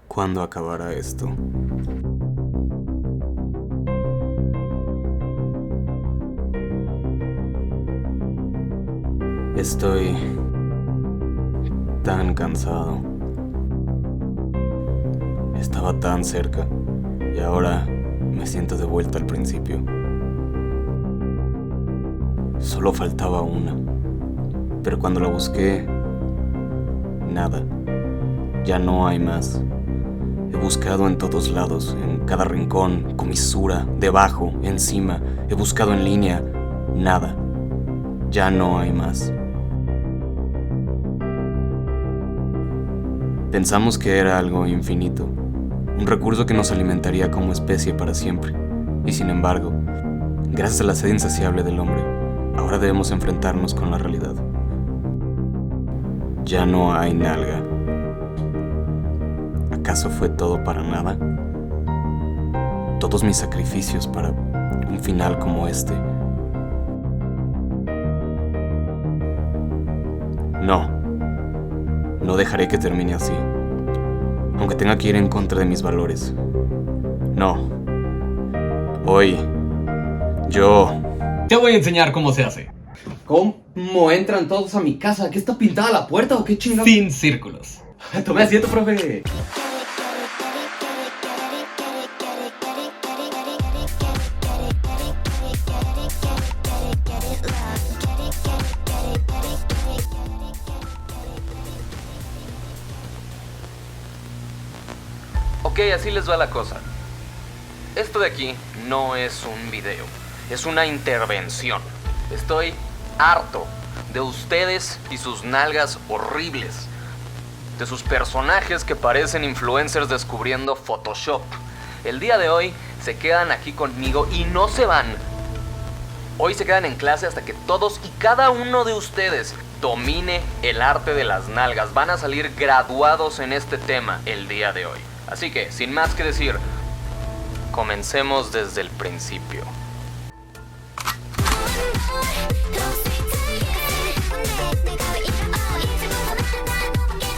¿Cuándo acabará esto? Estoy tan cansado. Estaba tan cerca y ahora me siento de vuelta al principio. Solo faltaba una, pero cuando la busqué, nada. Ya no hay más. He buscado en todos lados, en cada rincón, comisura, debajo, encima. He buscado en línea, nada. Ya no hay más. Pensamos que era algo infinito, un recurso que nos alimentaría como especie para siempre. Y sin embargo, gracias a la sed insaciable del hombre, ahora debemos enfrentarnos con la realidad. Ya no hay nalga. ¿Acaso fue todo para nada? Todos mis sacrificios para un final como este. No dejaré que termine así, aunque tenga que ir en contra de mis valores. No. Hoy, yo... Te voy a enseñar cómo se hace. ¿Cómo entran todos a mi casa? ¿Qué está pintada la puerta o qué chingados? Sin círculos. Tome asiento, profe. Ok, así les va la cosa. Esto de aquí no es un video, es una intervención. Estoy harto de ustedes y sus nalgas horribles, de sus personajes que parecen influencers descubriendo Photoshop. El día de hoy se quedan aquí conmigo y no se van. Hoy se quedan en clase hasta que todos y cada uno de ustedes domine el arte de las nalgas. Van a salir graduados en este tema el día de hoy. Así que, sin más que decir, comencemos desde el principio.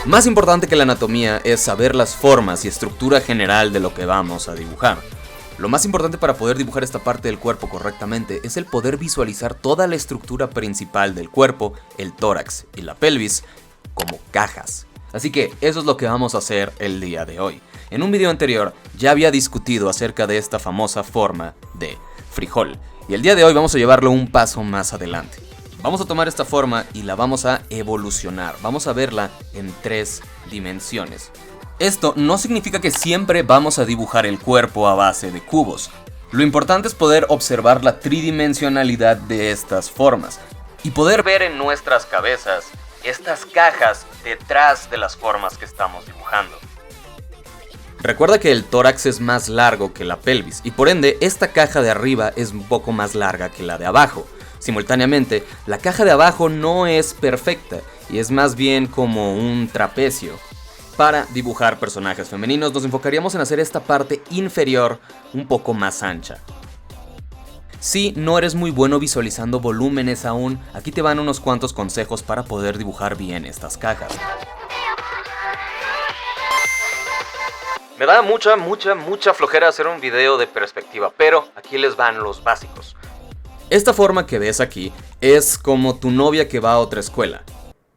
Más importante que la anatomía es saber las formas y estructura general de lo que vamos a dibujar. Lo más importante para poder dibujar esta parte del cuerpo correctamente es el poder visualizar toda la estructura principal del cuerpo, el tórax y la pelvis, como cajas. Así que eso es lo que vamos a hacer el día de hoy. En un video anterior ya había discutido acerca de esta famosa forma de frijol, y el día de hoy vamos a llevarlo un paso más adelante. Vamos a tomar esta forma y la vamos a evolucionar, vamos a verla en 3 dimensiones. Esto no significa que siempre vamos a dibujar el cuerpo a base de cubos. Lo importante es poder observar la tridimensionalidad de estas formas y poder ver en nuestras cabezas estas cajas detrás de las formas que estamos dibujando. Recuerda que el tórax es más largo que la pelvis y por ende esta caja de arriba es un poco más larga que la de abajo. Simultáneamente, la caja de abajo no es perfecta y es más bien como un trapecio. Para dibujar personajes femeninos nos enfocaríamos en hacer esta parte inferior un poco más ancha. Si no eres muy bueno visualizando volúmenes aún, aquí te van unos cuantos consejos para poder dibujar bien estas cajas. Me da mucha flojera hacer un video de perspectiva, pero aquí les van los básicos. Esta forma que ves aquí es como tu novia que va a otra escuela.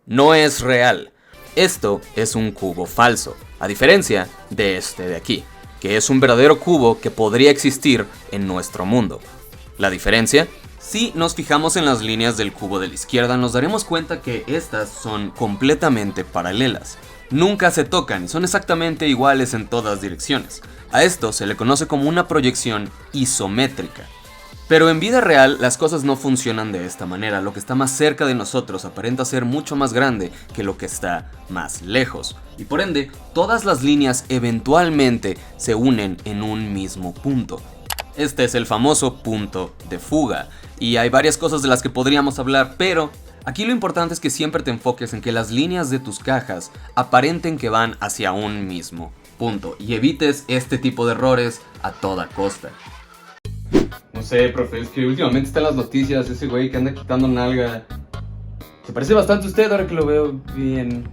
No es real. Esto es un cubo falso, a diferencia de este de aquí, que es un verdadero cubo que podría existir en nuestro mundo. La diferencia, si nos fijamos en las líneas del cubo de la izquierda, nos daremos cuenta que estas son completamente paralelas. Nunca se tocan y son exactamente iguales en todas direcciones. A esto se le conoce como una proyección isométrica. Pero en vida real las cosas no funcionan de esta manera. Lo que está más cerca de nosotros aparenta ser mucho más grande que lo que está más lejos. Y por ende, todas las líneas eventualmente se unen en un mismo punto. Este es el famoso punto de fuga. Y hay varias cosas de las que podríamos hablar, pero aquí lo importante es que siempre te enfoques en que las líneas de tus cajas aparenten que van hacia un mismo punto. Y evites este tipo de errores a toda costa. No sé, profe, es que últimamente están las noticias ese güey que anda quitando nalga. Se parece bastante a usted ahora que lo veo bien.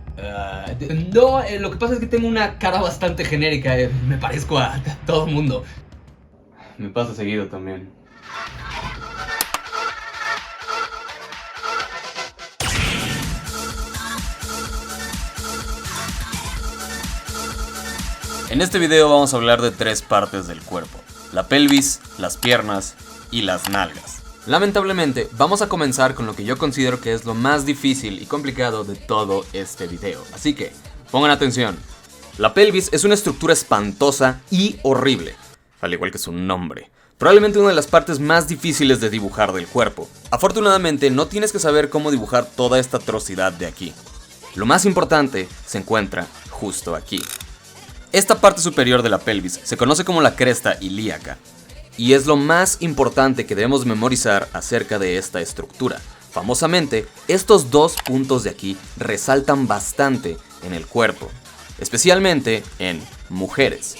No, lo que pasa es que tengo una cara bastante genérica. Me parezco a todo el mundo. Me pasa seguido también. En este video vamos a hablar de 3 partes del cuerpo: la pelvis, las piernas y las nalgas. Lamentablemente, vamos a comenzar con lo que yo considero que es lo más difícil y complicado de todo este video. Así que, pongan atención. La pelvis es una estructura espantosa y horrible, al igual que su nombre. Probablemente una de las partes más difíciles de dibujar del cuerpo. Afortunadamente, no tienes que saber cómo dibujar toda esta atrocidad de aquí. Lo más importante se encuentra justo aquí. Esta parte superior de la pelvis se conoce como la cresta ilíaca, y es lo más importante que debemos memorizar acerca de esta estructura. Famosamente, estos 2 puntos de aquí resaltan bastante en el cuerpo, especialmente en mujeres.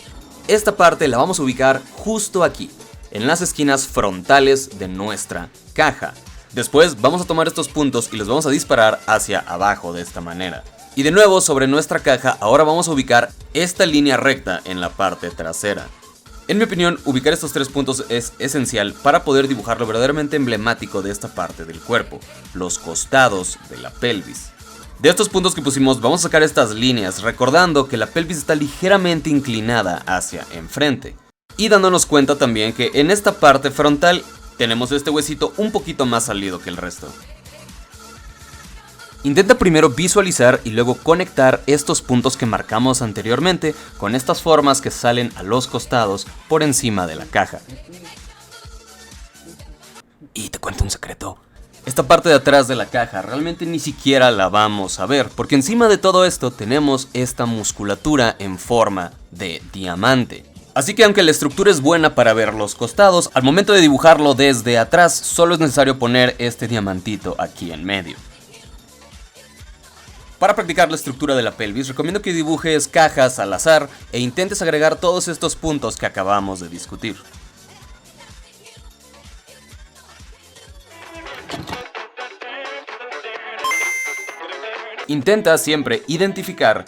Esta parte la vamos a ubicar justo aquí, en las esquinas frontales de nuestra caja. Después vamos a tomar estos puntos y los vamos a disparar hacia abajo de esta manera. Y de nuevo sobre nuestra caja ahora vamos a ubicar esta línea recta en la parte trasera. En mi opinión, ubicar estos 3 puntos es esencial para poder dibujar lo verdaderamente emblemático de esta parte del cuerpo, los costados de la pelvis. De estos puntos que pusimos vamos a sacar estas líneas, recordando que la pelvis está ligeramente inclinada hacia enfrente. Y dándonos cuenta también que en esta parte frontal tenemos este huesito un poquito más salido que el resto. Intenta primero visualizar y luego conectar estos puntos que marcamos anteriormente con estas formas que salen a los costados por encima de la caja. Y te cuento un secreto. Esta parte de atrás de la caja realmente ni siquiera la vamos a ver, porque encima de todo esto tenemos esta musculatura en forma de diamante. Así que aunque la estructura es buena para ver los costados, al momento de dibujarlo desde atrás solo es necesario poner este diamantito aquí en medio. Para practicar la estructura de la pelvis, recomiendo que dibujes cajas al azar e intentes agregar todos estos puntos que acabamos de discutir. Intenta siempre identificar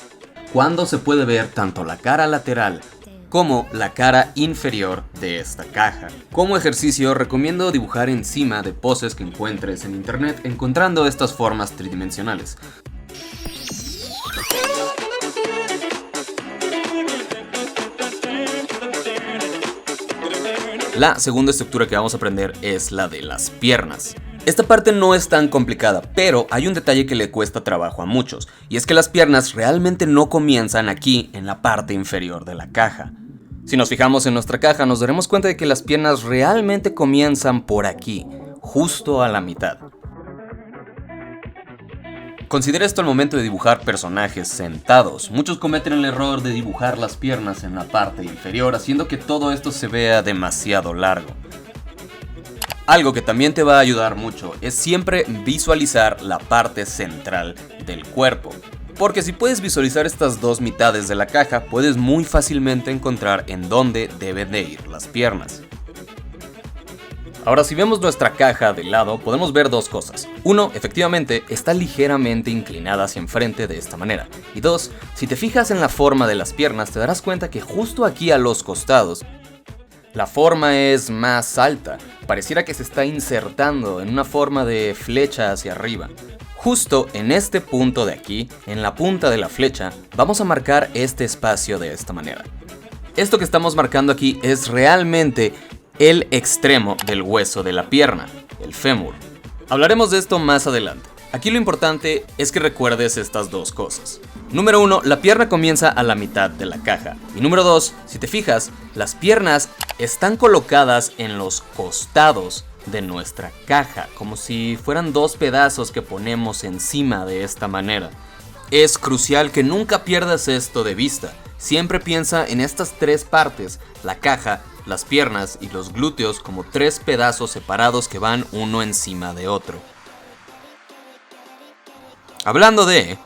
cuándo se puede ver tanto la cara lateral como la cara inferior de esta caja. Como ejercicio, recomiendo dibujar encima de poses que encuentres en internet, encontrando estas formas tridimensionales. La segunda estructura que vamos a aprender es la de las piernas. Esta parte no es tan complicada, pero hay un detalle que le cuesta trabajo a muchos, y es que las piernas realmente no comienzan aquí en la parte inferior de la caja. Si nos fijamos en nuestra caja, nos daremos cuenta de que las piernas realmente comienzan por aquí, justo a la mitad. Considera esto al momento de dibujar personajes sentados. Muchos cometen el error de dibujar las piernas en la parte inferior, haciendo que todo esto se vea demasiado largo. Algo que también te va a ayudar mucho es siempre visualizar la parte central del cuerpo. Porque si puedes visualizar estas 2 mitades de la caja, puedes muy fácilmente encontrar en dónde deben de ir las piernas. Ahora, si vemos nuestra caja de lado, podemos ver 2 cosas. 1, efectivamente, está ligeramente inclinada hacia enfrente de esta manera. Y 2, si te fijas en la forma de las piernas, te darás cuenta que justo aquí a los costados, la forma es más alta. Pareciera que se está insertando en una forma de flecha hacia arriba. Justo en este punto de aquí, en la punta de la flecha, vamos a marcar este espacio de esta manera. Esto que estamos marcando aquí es realmente el extremo del hueso de la pierna, el fémur. Hablaremos de esto más adelante. Aquí lo importante es que recuerdes estas 2 cosas. Número 1, la pierna comienza a la mitad de la caja. Y número 2, si te fijas, las piernas están colocadas en los costados de nuestra caja, como si fueran 2 pedazos que ponemos encima de esta manera. Es crucial que nunca pierdas esto de vista. Siempre piensa en estas 3 partes, la caja, las piernas y los glúteos, como 3 pedazos separados que van uno encima de otro. Hablando de...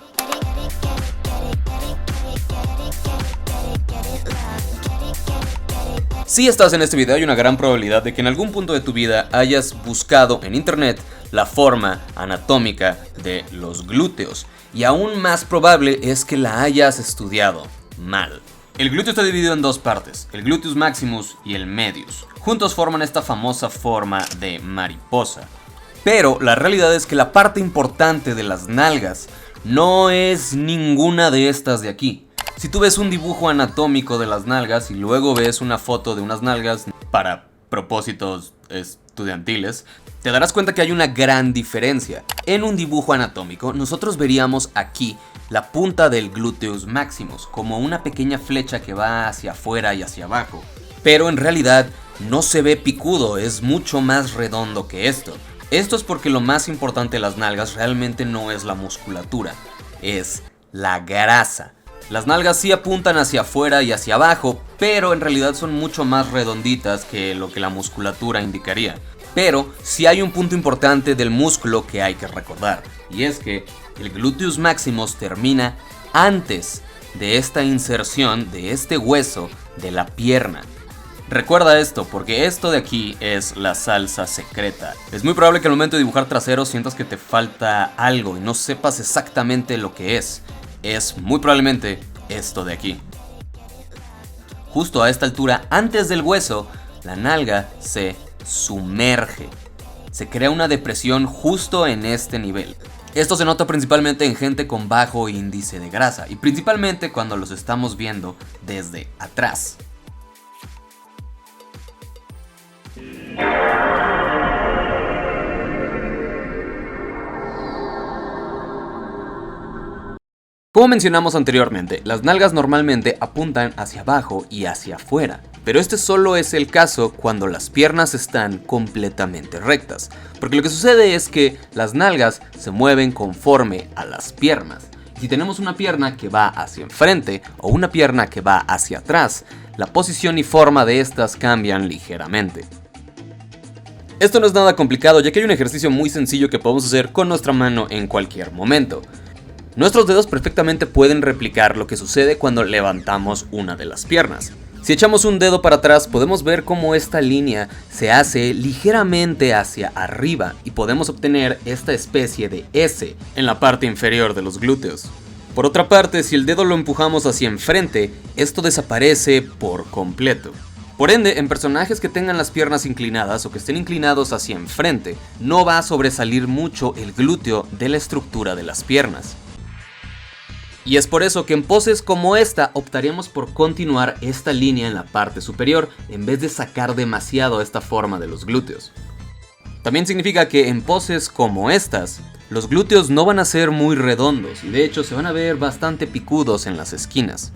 Si estás en este video, hay una gran probabilidad de que en algún punto de tu vida hayas buscado en internet la forma anatómica de los glúteos, y aún más probable es que la hayas estudiado mal. El glúteo está dividido en dos partes, el gluteus maximus y el medius. Juntos forman esta famosa forma de mariposa. Pero la realidad es que la parte importante de las nalgas no es ninguna de estas de aquí. Si tú ves un dibujo anatómico de las nalgas y luego ves una foto de unas nalgas para propósitos estudiantiles, te darás cuenta que hay una gran diferencia. En un dibujo anatómico, nosotros veríamos aquí la punta del gluteus maximus, como una pequeña flecha que va hacia afuera y hacia abajo. Pero en realidad no se ve picudo, es mucho más redondo que esto. Esto es porque lo más importante de las nalgas realmente no es la musculatura, es la grasa. Las nalgas sí apuntan hacia afuera y hacia abajo, pero en realidad son mucho más redonditas que lo que la musculatura indicaría. Pero sí hay un punto importante del músculo que hay que recordar, y es que el gluteus maximus termina antes de esta inserción de este hueso de la pierna. Recuerda esto, porque esto de aquí es la salsa secreta. Es muy probable que al momento de dibujar traseros sientas que te falta algo y no sepas exactamente lo que es. Es muy probablemente esto de aquí. Justo a esta altura, antes del hueso, la nalga se sumerge. Se crea una depresión justo en este nivel. Esto se nota principalmente en gente con bajo índice de grasa y principalmente cuando los estamos viendo desde atrás. Como mencionamos anteriormente, las nalgas normalmente apuntan hacia abajo y hacia afuera, pero este solo es el caso cuando las piernas están completamente rectas, porque lo que sucede es que las nalgas se mueven conforme a las piernas. Si tenemos una pierna que va hacia enfrente o una pierna que va hacia atrás, la posición y forma de estas cambian ligeramente. Esto no es nada complicado, ya que hay un ejercicio muy sencillo que podemos hacer con nuestra mano en cualquier momento. Nuestros dedos perfectamente pueden replicar lo que sucede cuando levantamos una de las piernas. Si echamos un dedo para atrás, podemos ver cómo esta línea se hace ligeramente hacia arriba y podemos obtener esta especie de S en la parte inferior de los glúteos. Por otra parte, si el dedo lo empujamos hacia enfrente, esto desaparece por completo. Por ende, en personajes que tengan las piernas inclinadas o que estén inclinados hacia enfrente, no va a sobresalir mucho el glúteo de la estructura de las piernas. Y es por eso que en poses como esta optaríamos por continuar esta línea en la parte superior en vez de sacar demasiado esta forma de los glúteos. También significa que en poses como estas, los glúteos no van a ser muy redondos y de hecho se van a ver bastante picudos en las esquinas.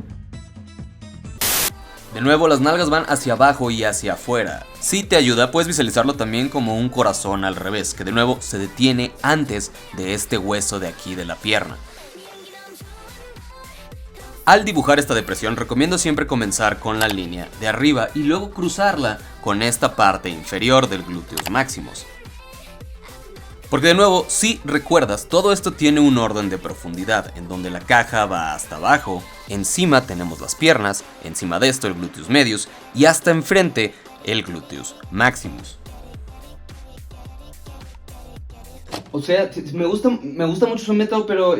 De nuevo, las nalgas van hacia abajo y hacia afuera. Si te ayuda, puedes visualizarlo también como un corazón al revés, que de nuevo se detiene antes de este hueso de aquí de la pierna. Al dibujar esta depresión, recomiendo siempre comenzar con la línea de arriba y luego cruzarla con esta parte inferior del gluteus maximus. Porque de nuevo, si recuerdas, todo esto tiene un orden de profundidad, en donde la caja va hasta abajo, encima tenemos las piernas, encima de esto el gluteus medius y hasta enfrente el gluteus maximus. O sea, me gusta mucho su método, pero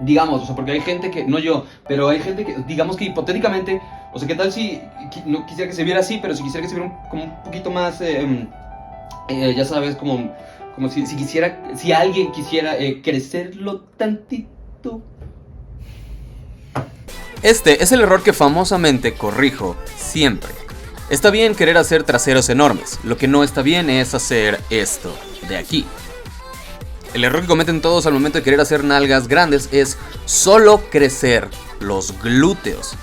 digamos, o sea, porque hay gente que, no yo, pero hay gente que, digamos que hipotéticamente, o sea, ¿qué tal si, no quisiera que se viera así, pero si quisiera que se viera como un poquito más, ya sabes, como si alguien quisiera crecerlo tantito? Este es el error que famosamente corrijo siempre. Está bien querer hacer traseros enormes, lo que no está bien es hacer esto de aquí. El error que cometen todos al momento de querer hacer nalgas grandes es solo crecer los glúteos,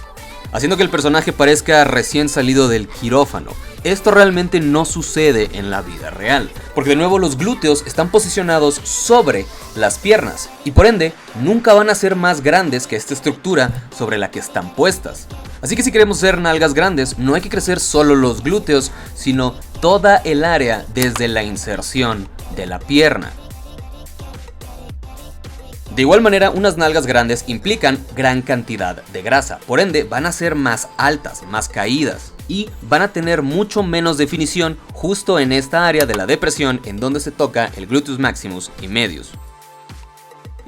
haciendo que el personaje parezca recién salido del quirófano. Esto realmente no sucede en la vida real, porque de nuevo los glúteos están posicionados sobre las piernas y por ende nunca van a ser más grandes que esta estructura sobre la que están puestas. Así que si queremos hacer nalgas grandes, no hay que crecer solo los glúteos, sino toda el área desde la inserción de la pierna. De igual manera, unas nalgas grandes implican gran cantidad de grasa, por ende van a ser más altas, más caídas. y van a tener mucho menos definición justo en esta área de la depresión en donde se toca el gluteus maximus y medius.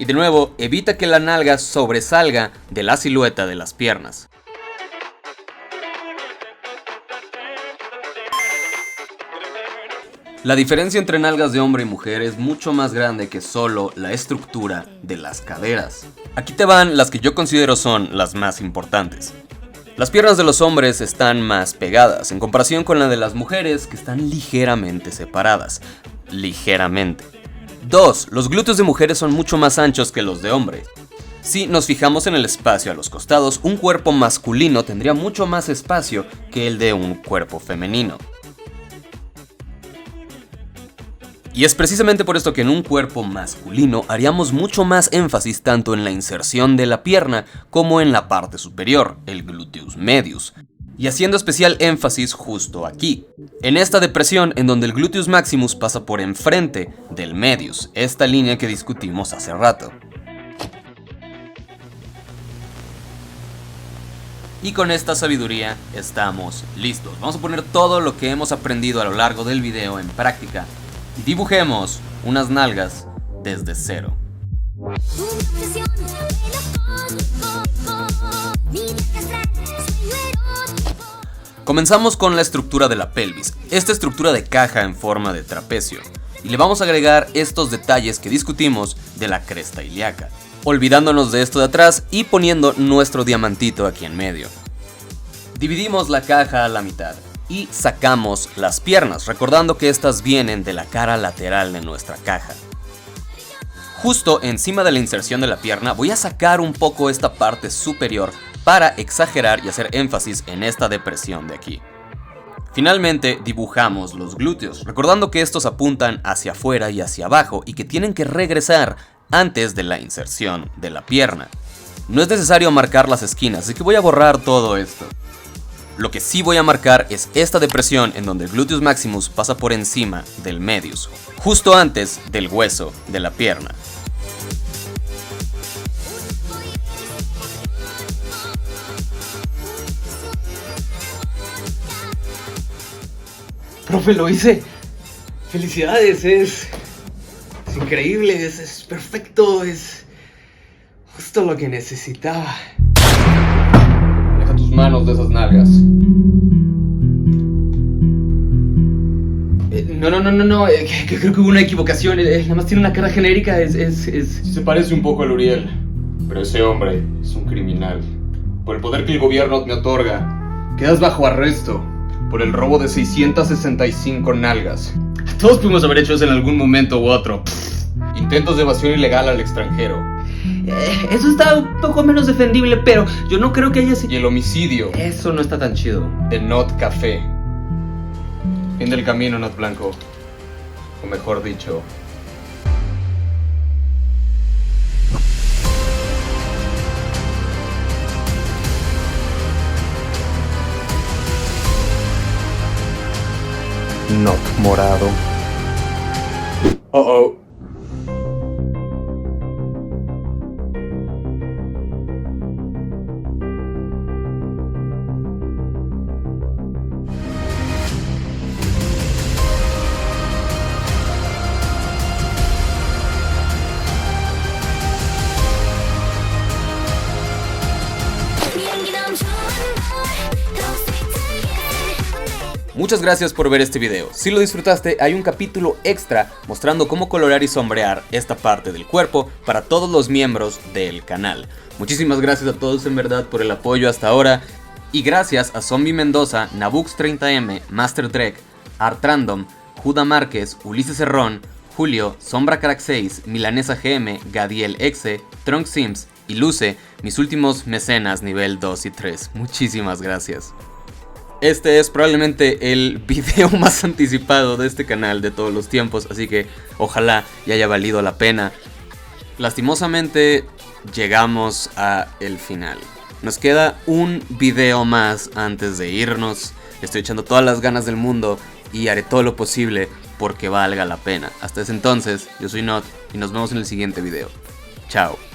Y de nuevo, evita que la nalga sobresalga de la silueta de las piernas. La diferencia entre nalgas de hombre y mujer es mucho más grande que solo la estructura de las caderas. Aquí te van las que yo considero son las más importantes. Las piernas de los hombres están más pegadas en comparación con la de las mujeres, que están ligeramente separadas. Ligeramente. 2. Los glúteos de mujeres son mucho más anchos que los de hombres. Si nos fijamos en el espacio a los costados, un cuerpo masculino tendría mucho más espacio que el de un cuerpo femenino. Y es precisamente por esto que en un cuerpo masculino haríamos mucho más énfasis tanto en la inserción de la pierna como en la parte superior, el gluteus medius, y haciendo especial énfasis justo aquí, en esta depresión en donde el gluteus maximus pasa por enfrente del medius, esta línea que discutimos hace rato. Y con esta sabiduría estamos listos. Vamos a poner todo lo que hemos aprendido a lo largo del video en práctica. Dibujemos unas nalgas desde cero. Comenzamos con la estructura de la pelvis, esta estructura de caja en forma de trapecio, y le vamos a agregar estos detalles que discutimos de la cresta ilíaca, olvidándonos de esto de atrás y poniendo nuestro diamantito aquí en medio. Dividimos la caja a la mitad y sacamos las piernas, recordando que estas vienen de la cara lateral de nuestra caja. Justo encima de la inserción de la pierna voy a sacar un poco esta parte superior para exagerar y hacer énfasis en esta depresión de aquí. Finalmente dibujamos los glúteos, recordando que estos apuntan hacia afuera y hacia abajo y que tienen que regresar antes de la inserción de la pierna. No es necesario marcar las esquinas, así que voy a borrar todo esto. Lo que sí voy a marcar es esta depresión en donde el gluteus maximus pasa por encima del medius, justo antes del hueso de la pierna. Profe, lo hice. Felicidades, es increíble, es perfecto, es justo lo que necesitaba. Deja tus manos de esas nalgas. No, que creo que hubo una equivocación, nada más tiene una cara genérica, Sí se parece un poco al Uriel, pero ese hombre es un criminal. Por el poder que el gobierno me otorga, quedas bajo arresto por el robo de 665 nalgas. Todos pudimos haber hecho eso en algún momento u otro. Intentos de evasión ilegal al extranjero. Eso está un poco menos defendible, pero yo no creo que haya sido... Y el homicidio Eso no está tan chido. de Not Café. Fin del camino, Not Blanco. O mejor dicho... Not morado. Oh. Muchas gracias por ver este video. Si lo disfrutaste, hay un capítulo extra mostrando cómo colorear y sombrear esta parte del cuerpo para todos los miembros del canal. Muchísimas gracias a todos en verdad por el apoyo hasta ahora. Y gracias a Zombie Mendoza, Nabux30M, Master Drek, Art Random, Juda Márquez, Ulises Herrón, Julio, Sombra Crack 6, Milanesa GM, Gadiel Exe, Trunk Sims y Luce, mis últimos mecenas nivel 2 y 3. Muchísimas gracias. Este es probablemente el video más anticipado de este canal de todos los tiempos, así que ojalá ya haya valido la pena. Lastimosamente llegamos a el final. Nos queda un video más antes de irnos. Estoy echando todas las ganas del mundo y haré todo lo posible porque valga la pena. Hasta ese entonces, yo soy Not y nos vemos en el siguiente video. Chao.